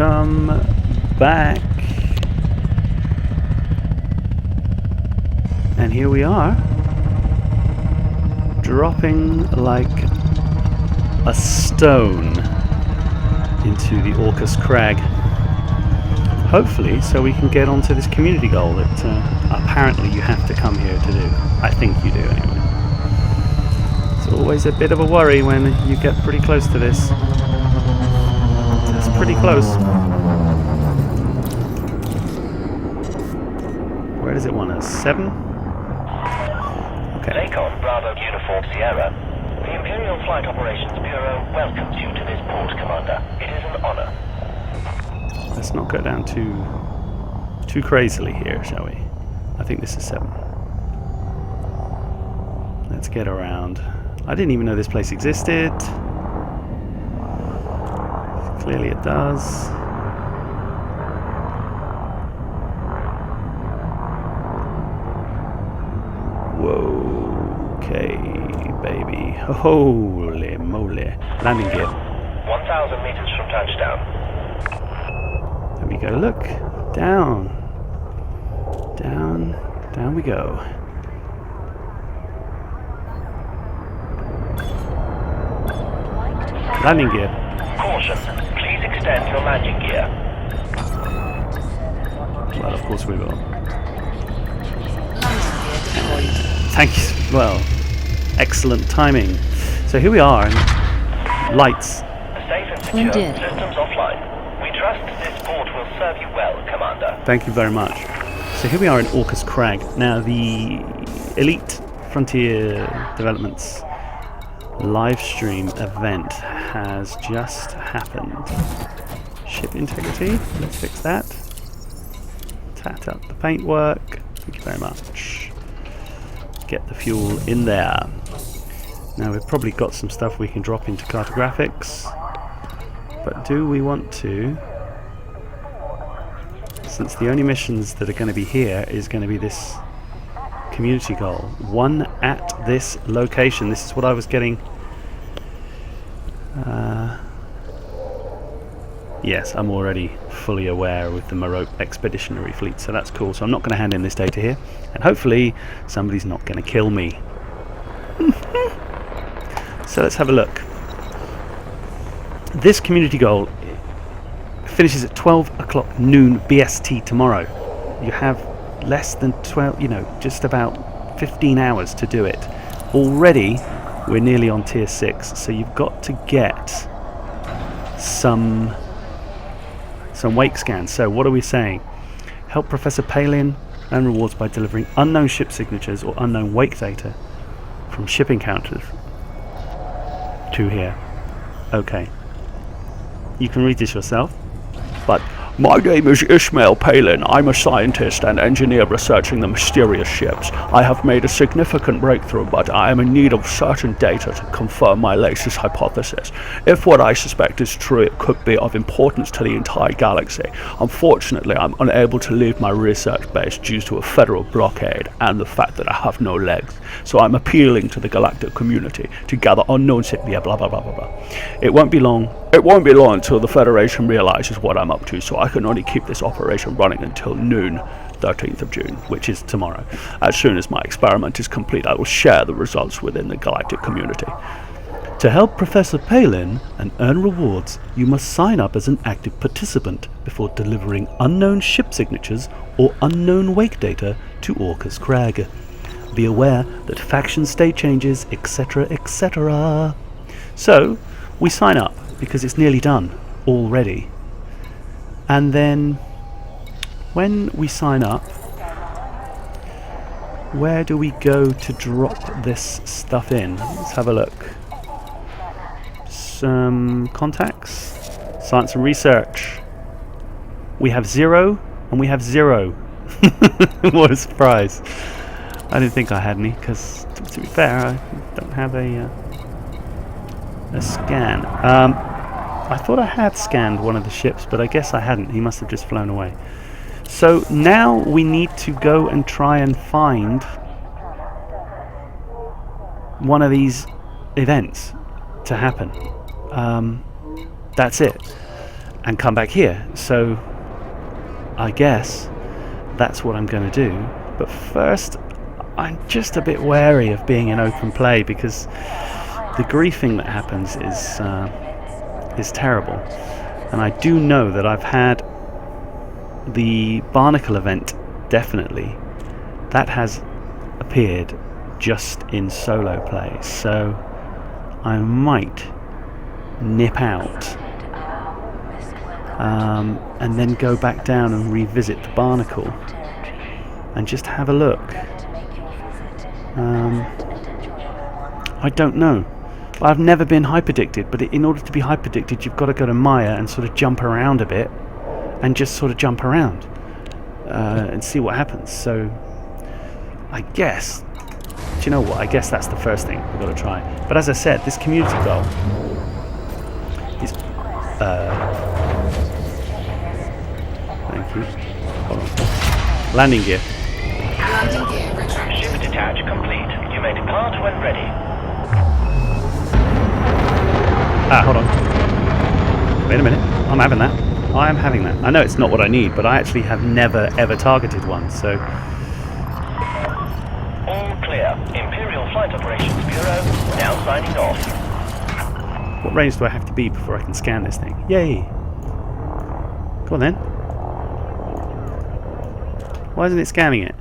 Welcome back. And here we are, dropping like a stone into the Orcus Crag. Hopefully, so we can get onto this community goal that apparently you have to come here to do. I think you do anyway. It's always a bit of a worry when you get pretty close to this. That's pretty close. Where does it want us? 7? Okay. Lakon Bravo Uniform Sierra. The Imperial Flight Operations Bureau welcomes you to this port, Commander. It is an honor. Let's not go down too crazily here, shall we? I think this is 7. Let's get around. I didn't even know this place existed. Clearly it does. Whoa. Okay, baby. Holy moly. Landing gear. 1,000 meters from touchdown. There we go, look. Down. Down. Down we go. Landing gear. Caution. Please extend your landing gear. Well, of course we will. Thank you. Well, excellent timing. So here we are. Lights. Safe and secure. Systems offline. We trust this port will serve you well, Commander. Thank you very much. So here we are in Orcus Crag. Now the Elite Frontier Developments Livestream Event has just happened. Ship integrity, let's fix that. Tat up the paintwork, thank you very much. Get the fuel in there. Now we've probably got some stuff we can drop into cartographics, but do we want to? Since the only missions that are going to be here is going to be this community goal. One at this location. This is what I was getting. Yes, I'm already fully aware with the Morocco Expeditionary Fleet, so that's cool. So I'm not going to hand in this data here, and hopefully somebody's not going to kill me. So let's have a look. This community goal finishes at 12 o'clock noon BST tomorrow. You have less than 12, just about 15 hours to do it. Already we're nearly on tier 6, so you've got to get some wake scans. So what are we saying? Help Professor Palin and rewards by delivering unknown ship signatures or unknown wake data from shipping counters to here. Okay, you can read this yourself, but my name is Ishmael Palin. I'm a scientist and engineer researching the mysterious ships. I have made a significant breakthrough, but I am in need of certain data to confirm my latest hypothesis. If what I suspect is true, it could be of importance to the entire galaxy. Unfortunately, I'm unable to leave my research base due to a federal blockade and the fact that I have no legs. So I'm appealing to the galactic community to gather unknown ship via blah blah blah blah blah. It won't be long until the Federation realizes what I'm up to, so I can only keep this operation running until noon, 13th of June, which is tomorrow. As soon as my experiment is complete, I will share the results within the galactic community. To help Professor Palin and earn rewards, you must sign up as an active participant before delivering unknown ship signatures or unknown wake data to Orcus Crag. Be aware that faction state changes, etc., etc. So, we sign up because it's nearly done already. And then, when we sign up, where do we go to drop this stuff in? Let's have a look. Some contacts, science and research. We have 0 and we have 0. What a surprise. I didn't think I had any, because to be fair, I don't have a scan. I thought I had scanned one of the ships, but I guess I hadn't. He must have just flown away. So now we need to go and try and find one of these events to happen. That's it. and come back here. So I guess that's what I'm going to do. But first, I'm just a bit wary of being in open play because the griefing that happens is terrible. And I do know that I've had the Barnacle event, definitely, that has appeared just in solo play. So I might nip out and then go back down and revisit the Barnacle and just have a look. I don't know. I've never been hyperdicted, but in order to be hyperdicted you've got to go to Maya and sort of jump around a bit and just sort of jump around and see what happens. So I guess, do you know what, I guess that's the first thing we've got to try. But as I said, this community goal is thank you. Hold on. Landing gear. Landing gear retracted. Shift detach complete. You may depart when ready. Hold on. Wait a minute. I'm having that. I am having that. I know it's not what I need, but I actually have never ever targeted one, so... All clear. Imperial Flight Operations Bureau now signing off. What range do I have to be before I can scan this thing? Yay! Go on then. Why isn't it scanning it?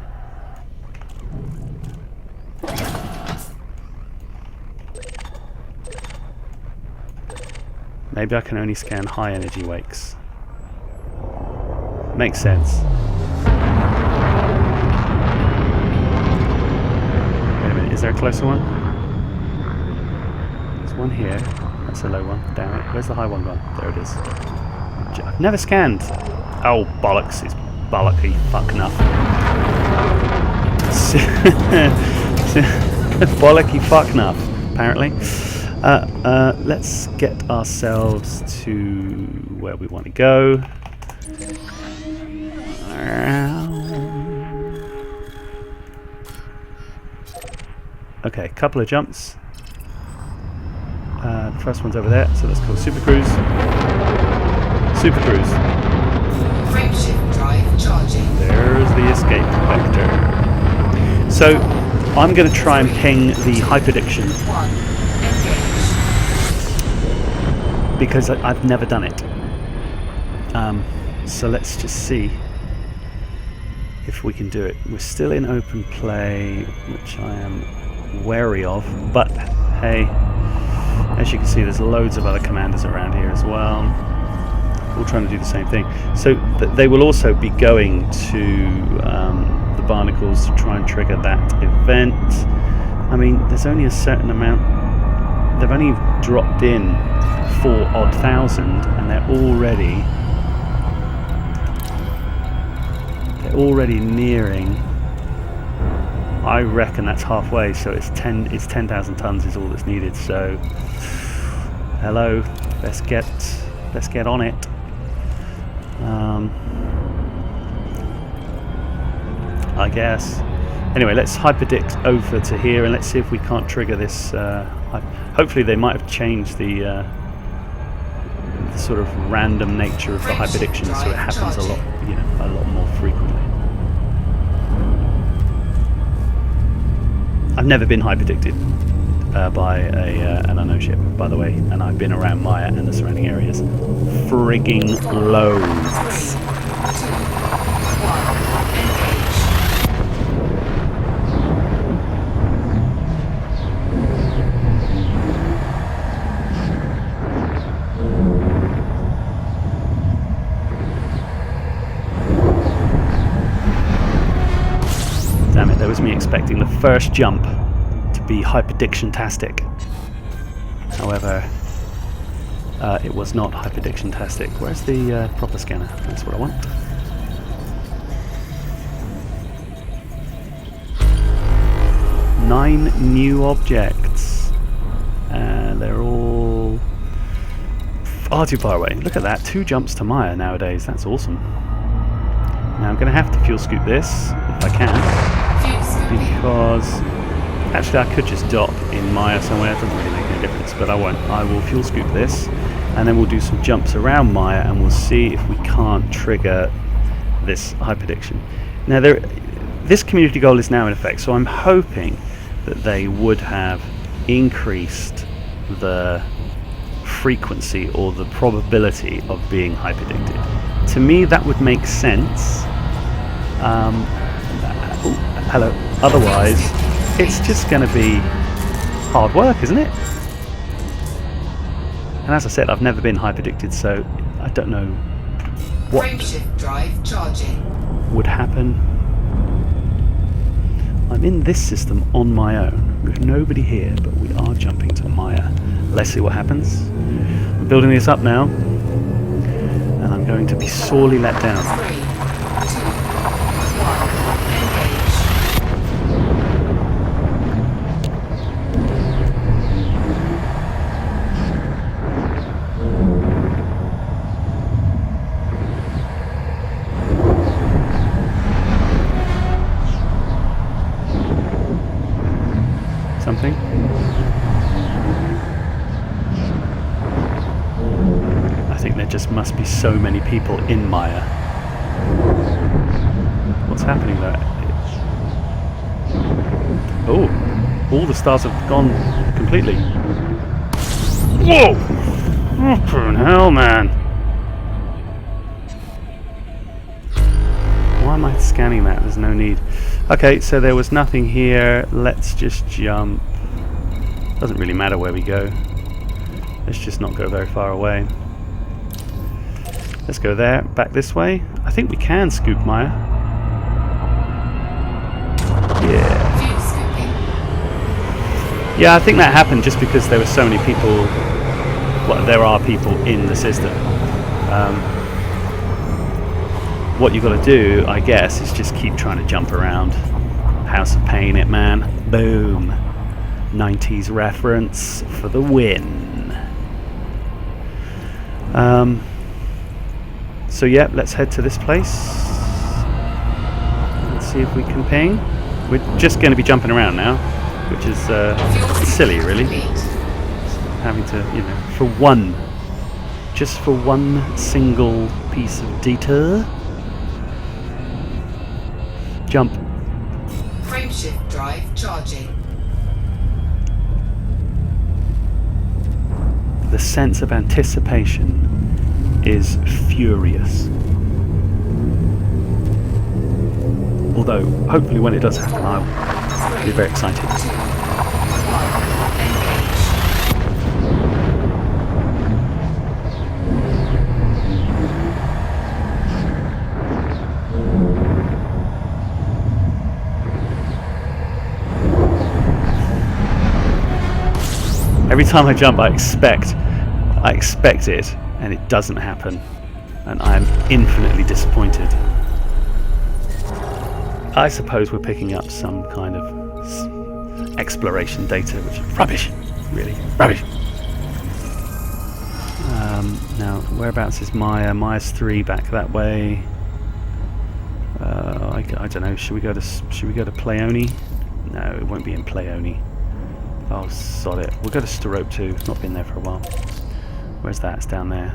Maybe I can only scan high energy wakes. Makes sense. Wait a minute, is there a closer one? There's one here. That's a low one. Damn it. Where's the high one gone? There it is. I've never scanned. Oh, bollocks. It's bollocky fuck enough. Bollocky fuck enough, apparently. Let's get ourselves to where we want to go. Okay, couple of jumps. The first one's over there, so let's call Super Cruise. Super Cruise. Frameshift drive charging. There's the escape vector. So I'm going to try and ping the hyperdiction because I've never done it. So let's just see if we can do it. We're still in open play, which I am wary of, but hey, as you can see, there's loads of other commanders around here as well, all trying to do the same thing. So they will also be going to the Barnacles to try and trigger that event. I mean, there's only a certain amount. They've only dropped in 4,000 and they're already nearing, I reckon that's halfway, so it's 10,000 tons is all that's needed. So hello, let's get on it. I guess. Anyway, let's hyperdict over to here and let's see if we can't trigger this. Hopefully they might have changed the sort of random nature of the hyperdiction, so it happens a lot more frequently. I've never been hyperdicted by an unknown ship, by the way, and I've been around Maya and the surrounding areas frigging loads. Damn it, there was me expecting the first jump to be hyperdiction-tastic. However, it was not hyperdiction-tastic. Where's the proper scanner? That's what I want. Nine new objects. They're all far too far away. Look at that, 2 jumps to Maya nowadays. That's awesome. Now I'm going to have to fuel scoop this, if I can. Because actually I could just dock in Maya somewhere, it doesn't really make any difference, but I won't. I will fuel scoop this and then we'll do some jumps around Maya, and we'll see if we can't trigger this hyperdiction. Now, this community goal is now in effect, so I'm hoping that they would have increased the frequency or the probability of being hyperdicted. To me, that would make sense. Hello. Otherwise, it's just going to be hard work, isn't it? And as I said, I've never been hyperdicted, so I don't know what Frameshift drive charging. would happen. I'm in this system on my own, with nobody here, but we are jumping to Maya. Let's see what happens. I'm building this up now, and I'm going to be sorely let down. 3, 2, 1, engage. Something? I think there just must be so many people in Maya. What's happening there? Oh, all the stars have gone completely. Whoa! What the hell, man? Why am I scanning that? There's no need. Okay, so there was nothing here. Let's just jump. Doesn't really matter where we go. Let's just not go very far away. Let's go there, back this way. I think we can scoop Maya. Yeah. Fuel scooping. Yeah, I think that happened just because there were so many people. Well, there are people in the system. What you've got to do, I guess, is just keep trying to jump around. House of Pain it, man. Boom. 90s reference for the win. So yeah, let's head to this place. Let's see if we can ping. We're just going to be jumping around now, which is silly, really. Having to, you know, just for one single piece of data. Jump. Frameshift drive charging. The sense of anticipation is furious. Although, hopefully when it does happen, I'll be very excited. 2, 1, engage. Every time I jump, I expect it, and it doesn't happen, and I am infinitely disappointed. I suppose we're picking up some kind of exploration data, which is rubbish, really rubbish. Now, whereabouts is Maya? Maya's 3 back that way. I don't know. Should we go to Pleione? No, it won't be in Pleione. Oh, sod it. We'll go to Sterope 2. Not been there for a while. Where's that? It's down there.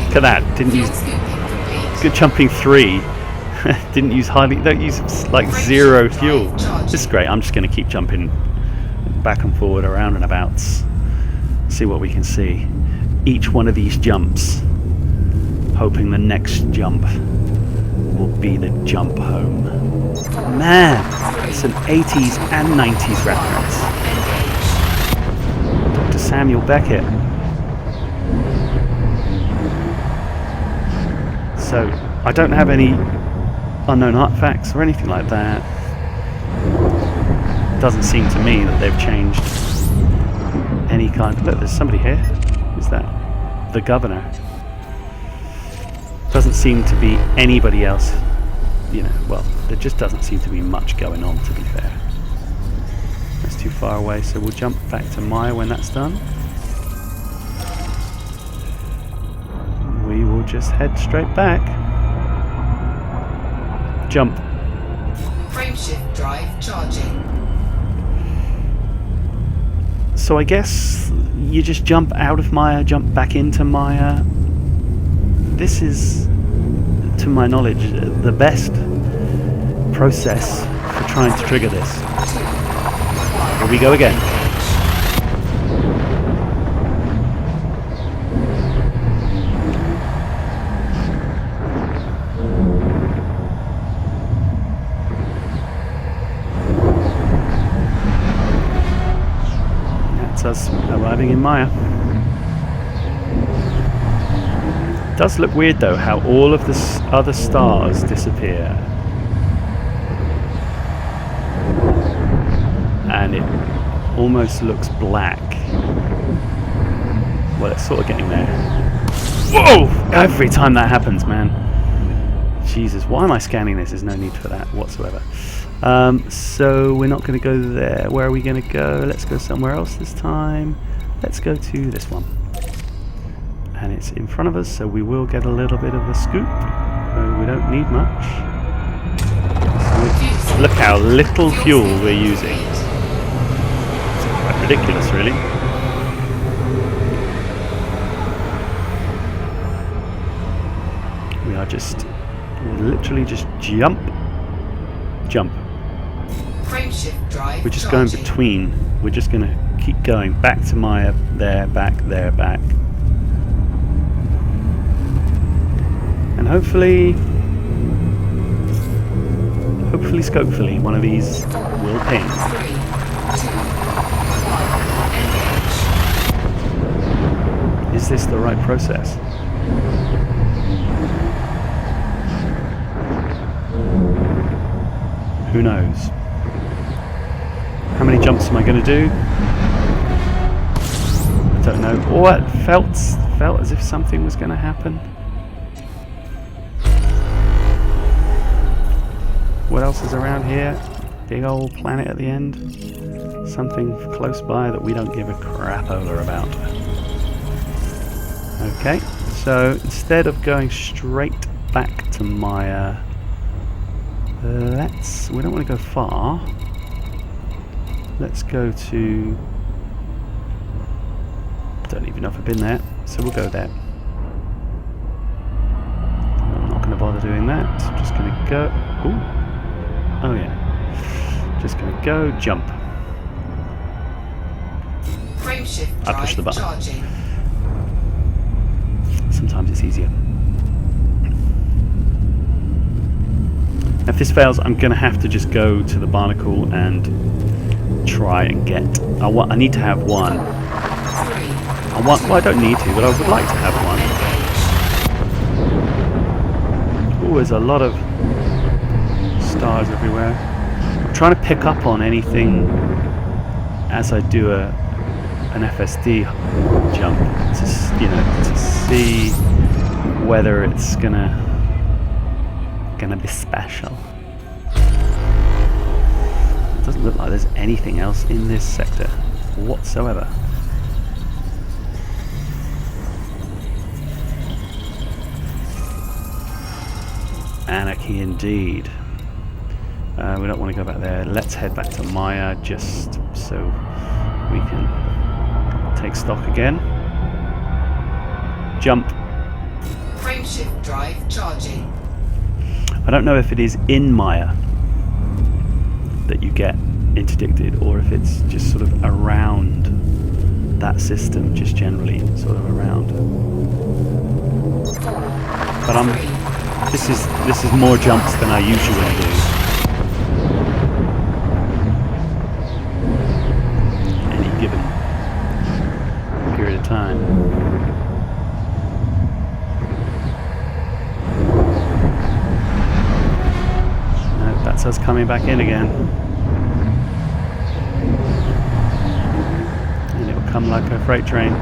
Look at that. Didn't use... Good jumping 3. Didn't use hardly... Don't use, like, 0 fuel. This is great. I'm just going to keep jumping back and forward, around and abouts. See what we can see. Each one of these jumps, hoping the next jump will be the jump home. Man, it's an 80s and 90s reference. Dr. Samuel Beckett. So, I don't have any unknown artifacts or anything like that. Doesn't seem to me that they've changed any kind. Look, there's somebody here. Who's that? The governor. Doesn't seem to be anybody else. You know, well, there just doesn't seem to be much going on, to be fair. That's too far away, so we'll jump back to Maya when that's done. We will just head straight back. Jump. Frameshift drive charging. So I guess you just jump out of Maya, jump back into Maya. This is, to my knowledge, the best process for trying to trigger this. Here we go again. That's us arriving in Maya. It does look weird though how all of the other stars disappear. And it almost looks black. Well, it's sort of getting there. Whoa! Every time that happens, man. Jesus, why am I scanning this? There's no need for that whatsoever. So we're not going to go there. Where are we going to go? Let's go somewhere else this time. Let's go to this one. And it's in front of us, so we will get a little bit of a scoop. We don't need much. So look how little fuel we're using. It's quite ridiculous, really. We are just literally just jump. We're just going between. We're just going to keep going back to Maya, there, back, back. And hopefully, scopefully, one of these will ping. 3, 2, 1, Is this the right process? Who knows? How many jumps am I going to do? I don't know. Oh, it felt as if something was going to happen. What else is around here? Big old planet at the end. Something close by that we don't give a crap over about. Okay, so instead of going straight back to Maya, we don't want to go far. Let's go to, I don't even know if I've been there, so we'll go there. I'm not going to bother doing that. I'm just going to go, oh yeah, just going to go jump. I push the button. charging. Sometimes it's easier. If this fails, I'm going to have to just go to the Barnacle and try and get... I need to have one. Well, I don't need to, but I would like to have one. Oh, there's a lot of stars everywhere. I'm trying to pick up on anything as I do an FSD jump to see whether it's gonna be special. It doesn't look like there's anything else in this sector whatsoever. Anarchy indeed. We don't want to go back there. Let's head back to Maya just so we can take stock again. Jump. Frameshift drive charging. I don't know if it is in Maya that you get interdicted or if it's just sort of around that system, just generally sort of around. But this is more jumps than I usually do. Any given period of time. That's us coming back in again. And it will come like a freight train.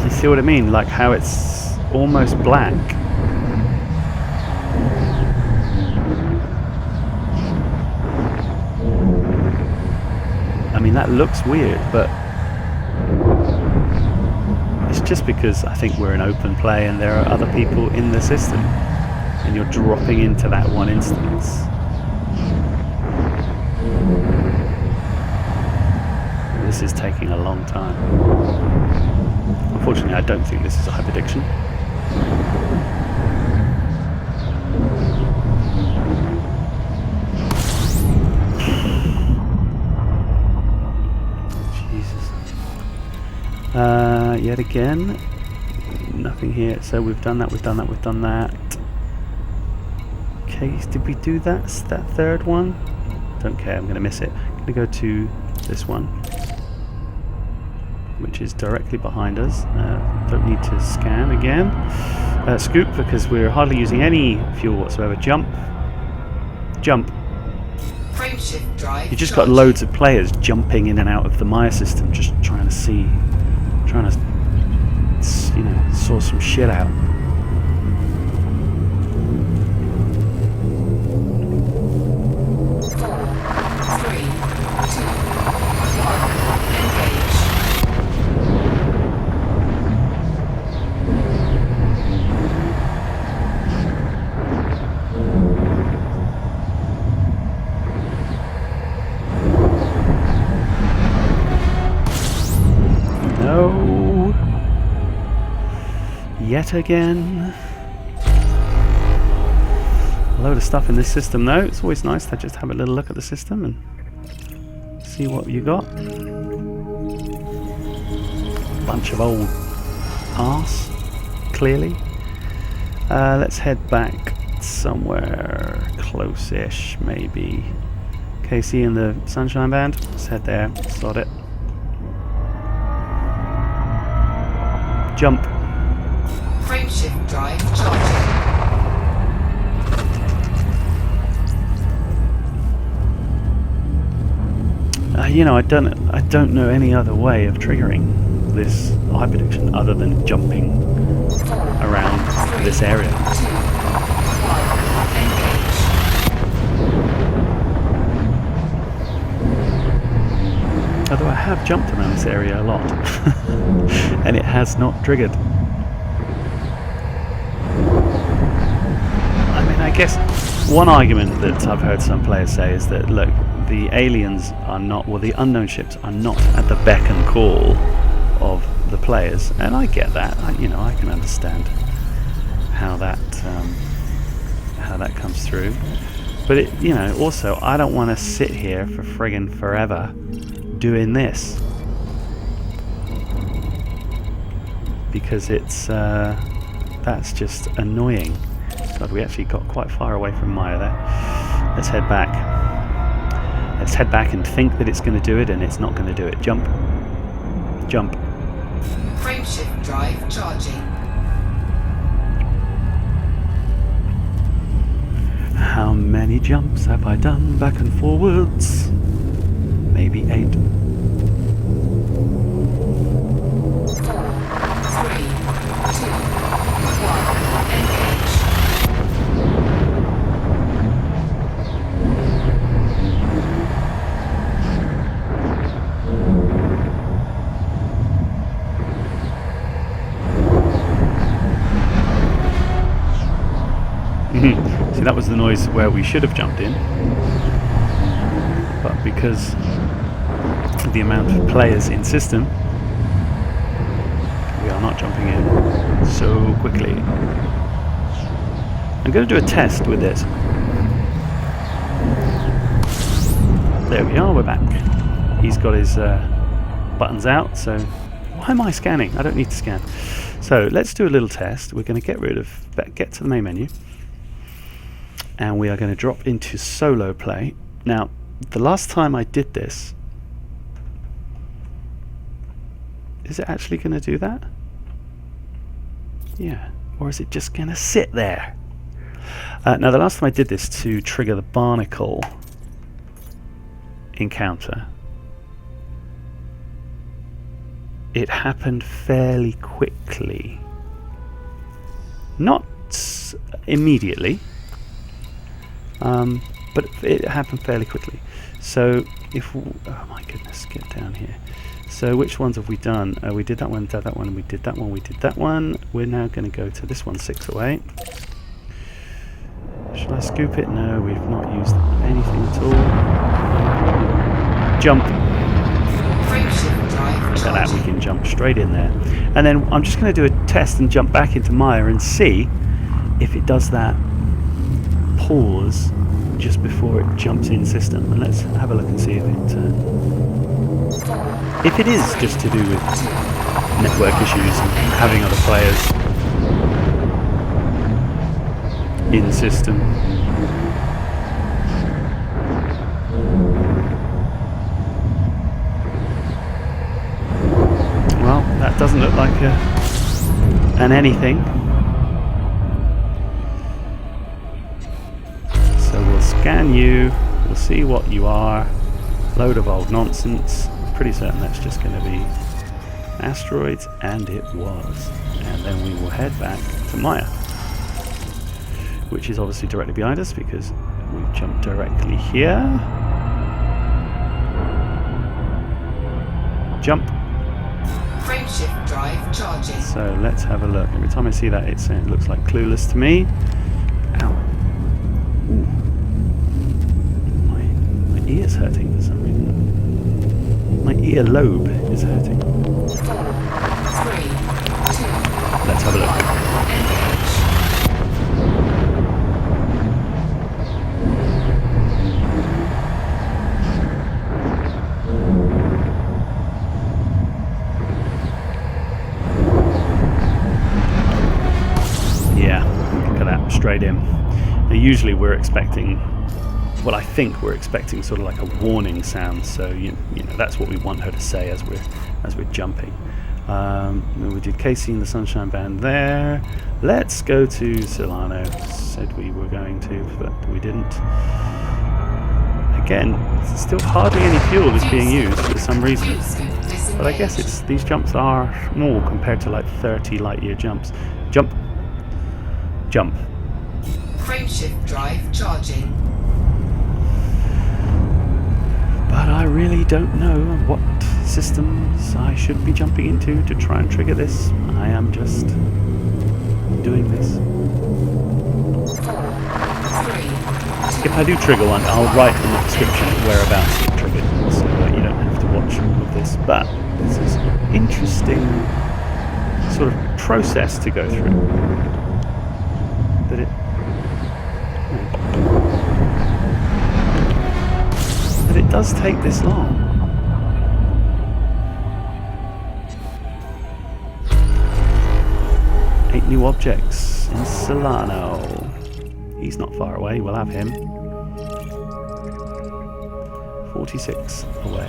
You see what I mean? Like how it's almost black. I mean, that looks weird, but just because I think we're in open play and there are other people in the system and you're dropping into that one instance. This is taking a long time. Unfortunately, I don't think this is a hyperdiction. Jesus. Yet again, nothing here. So we've done that, we've done that, we've done that. Okay, did we do that third one? Don't care, I'm going to miss it. I'm going to go to this one, which is directly behind us. Don't need to scan again. Scoop, because we're hardly using any fuel whatsoever. Jump. Jump. Frameshift drive. You just got loads of players jumping in and out of the Maya system, just trying to see, trying to, you know, sort some shit out. Yet again. A load of stuff in this system though. It's always nice to just have a little look at the system and see what you got. Bunch of old arse, clearly. Let's head back somewhere close-ish, maybe. KC and the Sunshine Band. Let's head there. Sod it. Jump. Frameshift drive charging. You know, I don't know any other way of triggering this hyperdiction other than jumping around this area. Although I have jumped around this area a lot, and it has not triggered. I guess one argument that I've heard some players say is that, look, the aliens are not, well, the unknown ships are not at the beck and call of the players, and I get that. You know, I can understand how that comes through. But it, you know, also I don't want to sit here for friggin' forever doing this, because it's that's just annoying. God, we actually got quite far away from Maya there. Let's head back. Let's head back and think that it's going to do it, and it's not going to do it. Jump. Jump. Frameshift drive charging. How many jumps have I done back and forwards? Maybe 8. 3, 2, 1, engage. See, that was the noise where we should have jumped in, but because of the amount of players in system, we are not jumping in so quickly. I'm going to do a test with this. There we are, we're back. He's got his buttons out, so why am I scanning? I don't need to scan. So let's do a little test. We're going to get to the main menu, and we are going to drop into solo play. Now, the last time I did this, is it actually going to do that? Yeah. Or is it just going to sit there? Now, the last time I did this to trigger the Barnacle encounter, it happened fairly quickly. Not immediately, but it happened fairly quickly. So if oh my goodness, get down here. So which ones have we done? We did that one, did that one, we did that one, we did that one. We're now going to go to this one 6 away. Should I scoop it? No, we've not used anything at all. Jump. Frameshift drive Look at that, we charging. can jump straight in there. And then I'm just going to do a test and jump back into Maya and see if it does that pause just before it jumps in system. And let's have a look and see if it is just to do with network issues and having other players in system. Well, that doesn't look like an anything. So we'll scan you, we'll see what you are. Load of old nonsense. I'm pretty certain that's just going to be asteroids, and it was. And then we will head back to Maya, which is obviously directly behind us because we've jumped directly here. Jump. Frameshift drive charging. So let's have a look. Every time I see that, it looks like clueless to me. Ow. Ooh. My ear's hurting for some reason. My earlobe is hurting. 4, 3, 2, Let's have a look. engage. Yeah, look at that, straight in. Now, usually we're expecting, well, I think we're expecting sort of like a warning sound. So you know that's what we want her to say as we're jumping. We did Casey in the Sunshine Band there. Let's go to Solano. Said we were going to, but we didn't. Again, still hardly any fuel is being used for some reason. Fuel scoop disengaged. But I guess these jumps are small compared to like 30 light year jumps. Jump. Jump. Frameshift drive charging. But I really don't know what systems I should be jumping into to try and trigger this. I am just doing this. 4, 3, 2, If I do trigger one, I'll write in the description whereabouts it triggered, so that you don't have to watch all of this. But this is an interesting sort of process to go through. That it does take this long. Eight new objects in Solano. He's not far away, we'll have him. 46 away.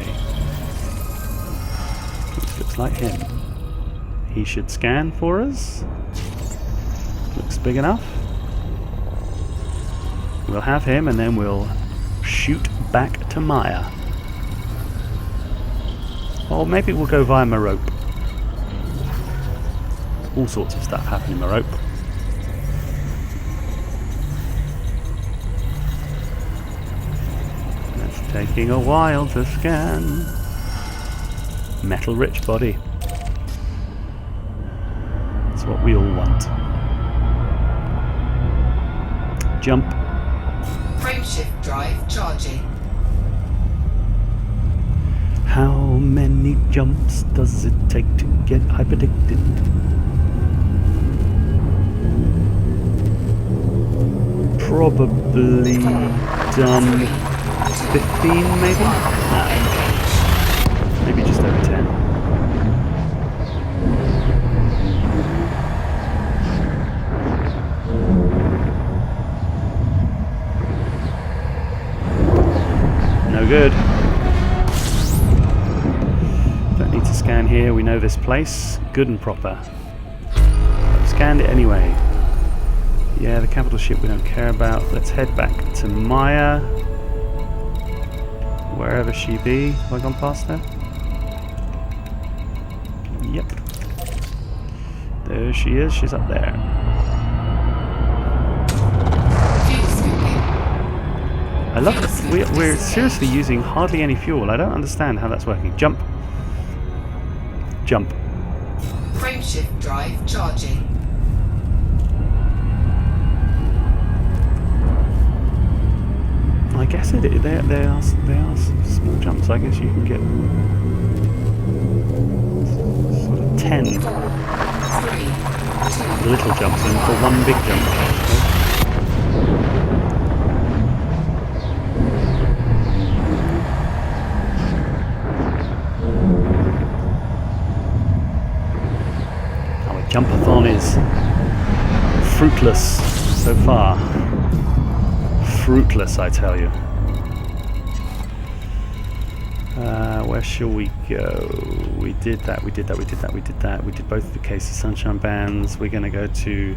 Which looks like him. He should scan for us. Looks big enough. We'll have him and then we'll shoot back to Maya. Or maybe we'll go via Merope. All sorts of stuff happen in Merope. That's taking a while to scan. Metal-rich body. That's what we all want. Jump. Frameshift drive charging. How many jumps does it take to get hyperdicted? Probably done 15 maybe? No. Maybe just over 10. No good. Don't need to scan here, we know this place. Good and proper. I've scanned it anyway. Yeah, the capital ship we don't care about. Let's head back to Maya. Wherever she be. Have I gone past her? Yep. There she is, she's up there. Fuel scooping. I love that we're seriously using hardly any fuel. I don't understand how that's working. Jump. Jump. Frameshift drive charging. guess they are small jumps. I guess you can get sort of 10 little jumps in for one big jump. Our jumpathon is fruitless so far. Fruitless, I tell you. Where shall we go? We did that. We did both the Case of Sunshine bands. We're going to go to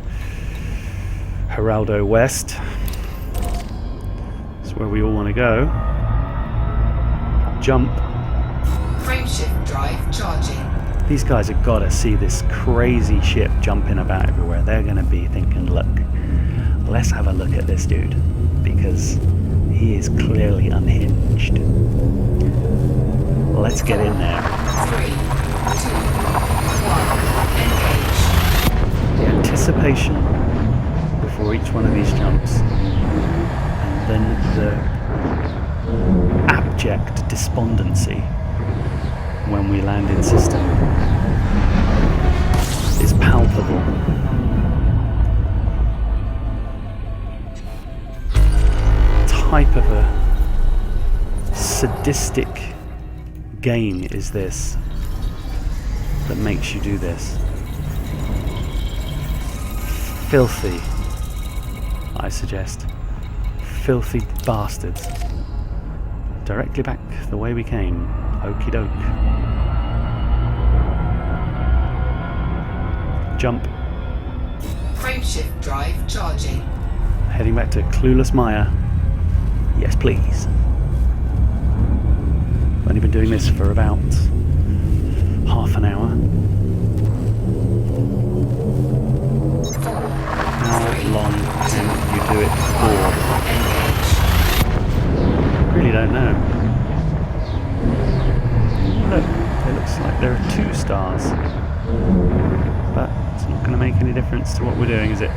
Geraldo West. That's where we all want to go. Jump. Frameshift drive charging. These guys have got to see this crazy ship jumping about everywhere. They're going to be thinking, look, let's have a look at this dude, because he is clearly unhinged. Let's get in there. 3, 2, 1, engage. The anticipation before each one of these jumps, and then the abject despondency when we land in system is palpable. Type of a sadistic game is this that makes you do this? Filthy, I suggest. Filthy bastards. Directly back the way we came. Okie doke. Jump. Frameshift drive charging. Heading back to Clueless Maya. Yes, please. I've only been doing this for about half an hour. How long can you do it for? Really don't know. Look, it looks like there are 2 stars. But it's not going to make any difference to what we're doing, is it?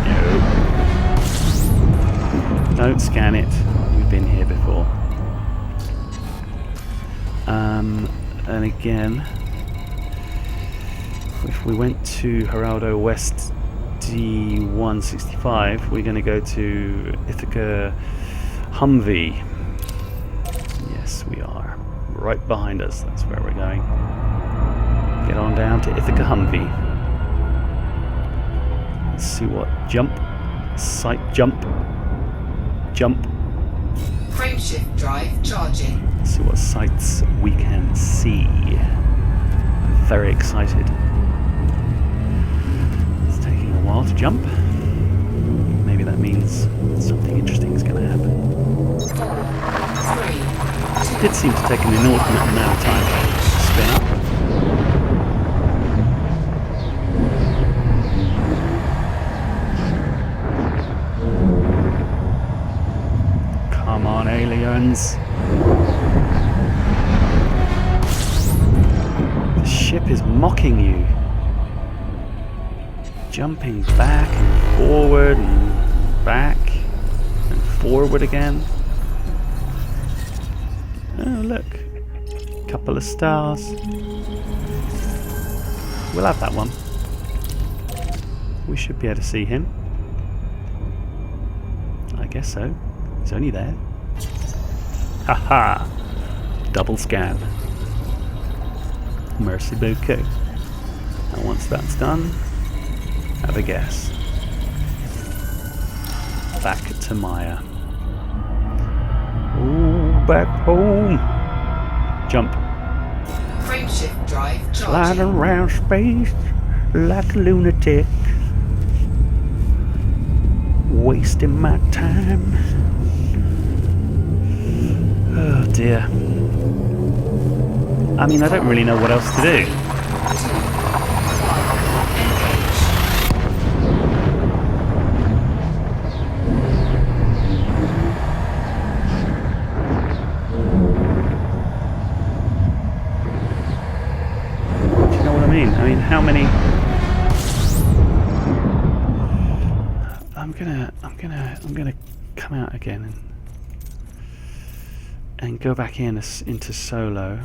No. Don't scan it. We've been here before. And again, if we went to Geraldo West D165, we're going to go to Ithaca Humvee. Yes, we are. Right behind us. That's where we're going. Get on down to Ithaca Humvee. Let's see what jump. Sight jump. Jump. Frameshift drive charging. Let's see what sights we can see. I'm very excited. It's taking a while to jump. Maybe that means something interesting is going to happen. 3, 2, It did seem to take an inordinate amount of time to spin up. Come on, aliens. The ship is mocking you. Jumping back and forward and back and forward again. Oh, look. Couple of stars. We'll have that one. We should be able to see him. I guess so. He's only there. Haha! Double scan. Merci beaucoup. And once that's done, have a guess. Back to Maya. Ooh, back home. Jump. Frameshift drive Flying charging. around space like a lunatic. Wasting my time. Oh dear. I mean, I don't really know what else to do. Do you know what I mean? I mean, how many... I'm gonna I'm gonna come out again and go back into solo.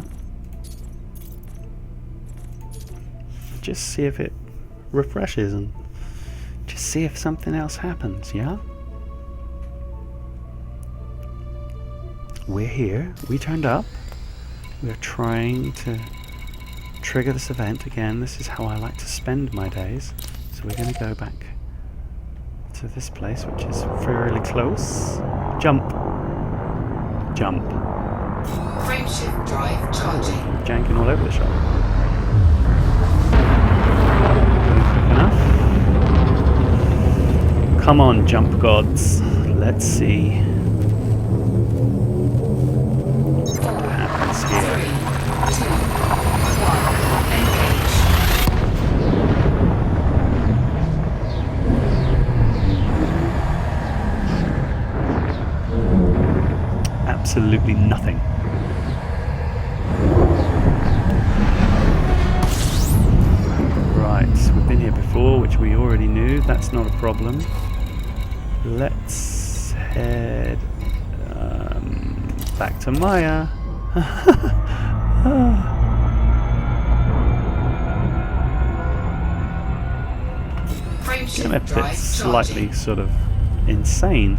Just see if it refreshes and just see if something else happens, yeah? We're here. We turned up. We're trying to trigger this event again. This is how I like to spend my days. So we're going to go back to this place, which is fairly close. Jump. Jump. Frameshift drive charging. Janking all over the shop. Quick enough. Come on, jump gods. Let's see what happens here. 3, 2, 1, engage. Absolutely nothing. Right, we've been here before, which we already knew. That's not a problem. Let's head back to Maya. Gonna bit slightly sort of insane.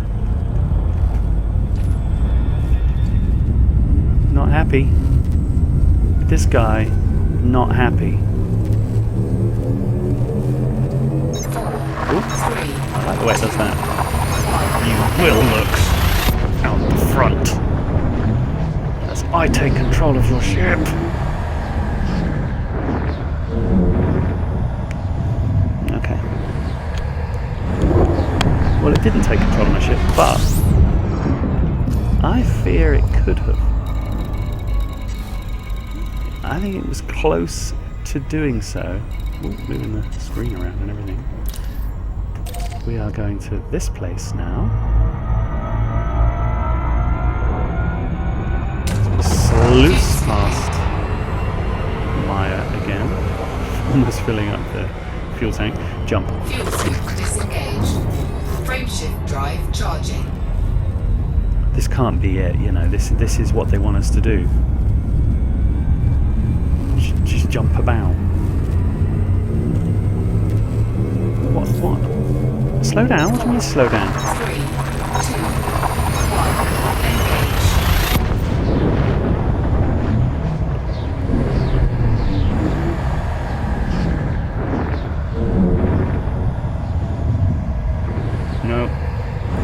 Not happy. This guy, not happy. Ooh, I like the way it does that. You will look out the front as I take control of your ship. Okay. Well, it didn't take control of my ship, but I fear it could have. I think it was close to doing so. Ooh, moving the screen around and everything. We are going to this place now. Sluice past Maya again. Almost filling up the fuel tank. Jump. Fuel sync disengaged. Frameshift drive charging. This can't be it, you know. This is what they want us to do. Just jump about. What? Slow down? What do you mean slow down? 3, 2, 1, engage.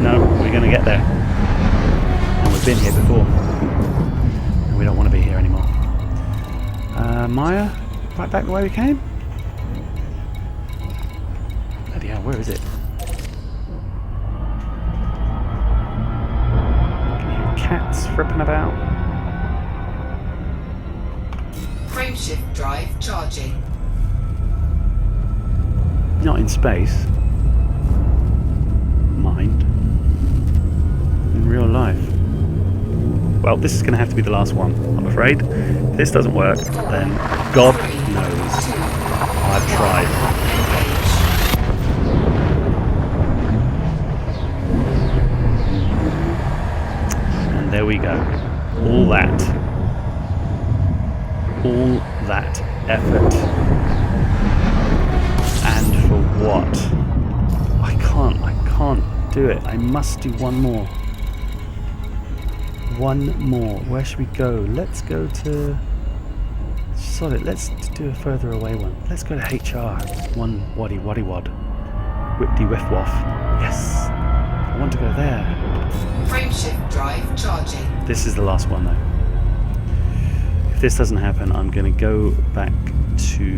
No, we're going to get there. And we've been here before. And we don't want to be here anymore. Maya, right back the way we came? Bloody hell, where is it? Can you hear cats fripping about? Frameshift drive charging. Not in space. Mind. In real life. Well, this is going to have to be the last one, I'm afraid. If this doesn't work, then God knows I've tried. And there we go. All that effort. And for what? I can't do it. I must do one more. One more. Where should we go? Let's go to... Solid. Let's do a further away one. Let's go to HR. One waddy wad. Whipty whiff waff. Yes. I want to go there. Frameshift drive charging. This is the last one though. If this doesn't happen, I'm going to go back to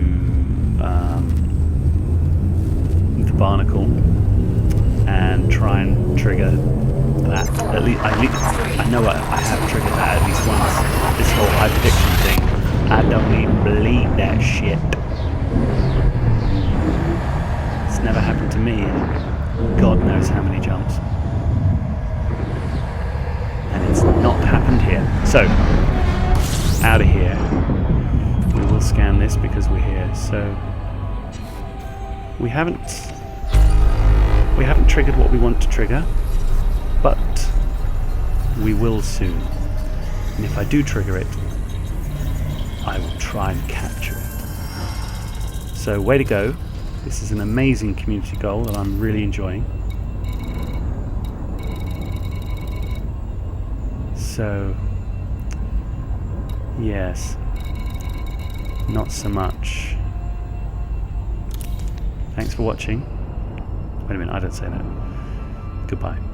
the Barnacle and try and trigger that. At least I know I have triggered that at least once. This whole high prediction thing. I don't even believe that shit. It's never happened to me in God knows how many jumps. And it's not happened here. So, out of here. We will scan this because we're here. So, we haven't We haven't triggered what we want to trigger, but we will soon. And if I do trigger it, I will try and capture it. So way to go. This is an amazing community goal that I'm really enjoying. So, yes, not so much. Thanks for watching. Wait a minute, I don't say that. Goodbye.